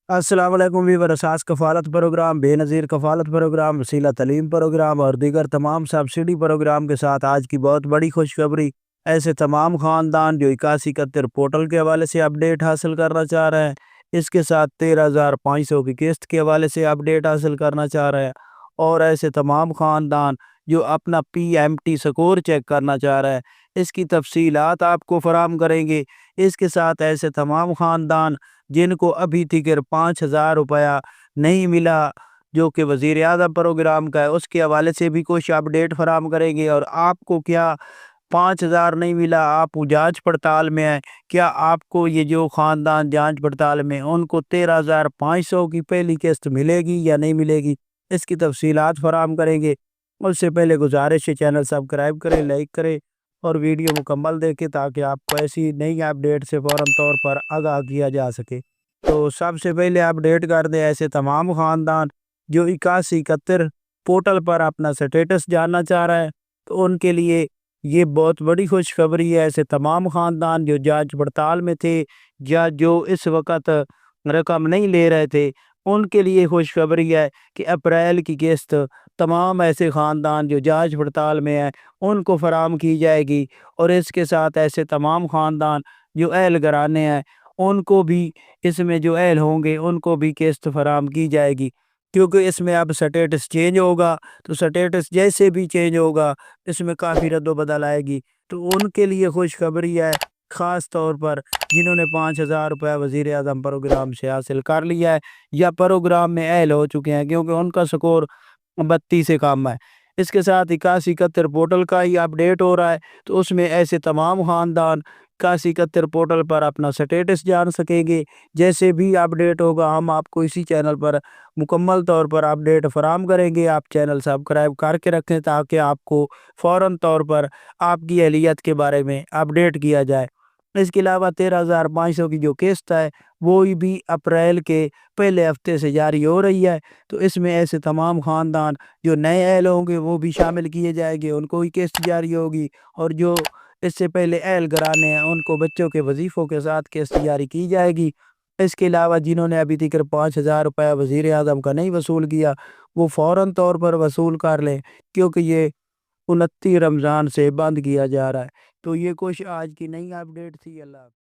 السلام علیکم ویور اساس کفالت پروگرام، بے نظیر کفالت پروگرام، وسیلہ تعلیم پروگرام اور دیگر تمام سبسڈی پروگرام کے ساتھ آج کی بہت بڑی خوشخبری۔ ایسے تمام خاندان جو 8171 پورٹل کے حوالے سے اپڈیٹ حاصل کرنا چاہ رہے ہیں، اس کے ساتھ 13,500 کی قسط کے حوالے سے اپڈیٹ حاصل کرنا چاہ رہے ہیں، اور ایسے تمام خاندان جو اپنا PMT سکور چیک کرنا چاہ رہے ہیں، اس کی تفصیلات آپ کو فراہم کریں گے۔ اس کے ساتھ ایسے تمام خاندان جن کو ابھی تک 5,000 روپیہ نہیں ملا جو کہ وزیر اعظم پروگرام کا ہے، اس کے حوالے سے بھی کچھ اپڈیٹ فراہم کریں گے۔ اور آپ کو کیا 5,000 نہیں ملا، آپ جانچ پڑتال میں ہیں، کیا آپ کو یہ جو خاندان جانچ پڑتال میں ان کو 13,500 کی پہلی قسط ملے گی یا نہیں ملے گی، اس کی تفصیلات فراہم کریں گے۔ اس سے پہلے گزارش ہے چینل سبسکرائب کریں، لائک کریں اور ویڈیو مکمل دیکھیں تاکہ آپ کو ایسی نئی اپڈیٹ سے فوراً طور پر آگاہ کیا جا سکے۔ تو سب سے پہلے اپڈیٹ کر دیں ایسے تمام خاندان جو 8171 پورٹل پر اپنا سٹیٹس جاننا چاہ رہے ہیں، تو ان کے لیے یہ بہت بڑی خوشخبری ہے۔ ایسے تمام خاندان جو جانچ پڑتال میں تھے یا جو اس وقت رقم نہیں لے رہے تھے، ان کے لیے خوشخبری ہے کہ اپریل کی قسط تمام ایسے خاندان جو جانچ پڑتال میں ہیں ان کو فراہم کی جائے گی۔ اور اس کے ساتھ ایسے تمام خاندان جو اہل گھرانے ہیں ان کو بھی، اس میں جو اہل ہوں گے ان کو بھی قسط فراہم کی جائے گی، کیونکہ اس میں اب سٹیٹس چینج ہوگا، تو سٹیٹس جیسے بھی چینج ہوگا اس میں کافی رد و بدل آئے گی۔ تو ان کے لیے خوشخبری ہے، خاص طور پر جنہوں نے 5,000 روپے وزیر اعظم پروگرام سے حاصل کر لیا ہے یا پروگرام میں اہل ہو چکے ہیں، کیونکہ ان کا سکور 32 سے کم ہے۔ اس کے ساتھ 8171 پورٹل کا ہی اپڈیٹ ہو رہا ہے، تو اس میں ایسے تمام خاندان 8171 پورٹل پر اپنا سٹیٹس جان سکیں گے۔ جیسے بھی اپڈیٹ ہوگا ہم آپ کو اسی چینل پر مکمل طور پر اپڈیٹ فراہم کریں گے۔ آپ چینل سبسکرائب کر کے رکھیں تاکہ آپ کو فوراً طور پر آپ کی اہلیت کے بارے میں اپڈیٹ کیا جائے۔ اس کے علاوہ 13,500 کی جو قسط ہے وہ بھی اپریل کے پہلے ہفتے سے جاری ہو رہی ہے، تو اس میں ایسے تمام خاندان جو نئے اہل ہوں گے وہ بھی شامل کیے جائیں گے، ان کو ہی قسط جاری ہوگی۔ اور جو اس سے پہلے اہل گھرانے ہیں ان کو بچوں کے وظیفوں کے ساتھ قسط جاری کی جائے گی۔ اس کے علاوہ جنہوں نے ابھی تک 5,000 روپے وزیر اعظم کا نہیں وصول کیا وہ فوراً طور پر وصول کر لیں، کیونکہ یہ 29 رمضان سے بند کیا جا رہا ہے۔ تو یہ کچھ آج کی نئی اپڈیٹ تھی۔ اللہ حافظ۔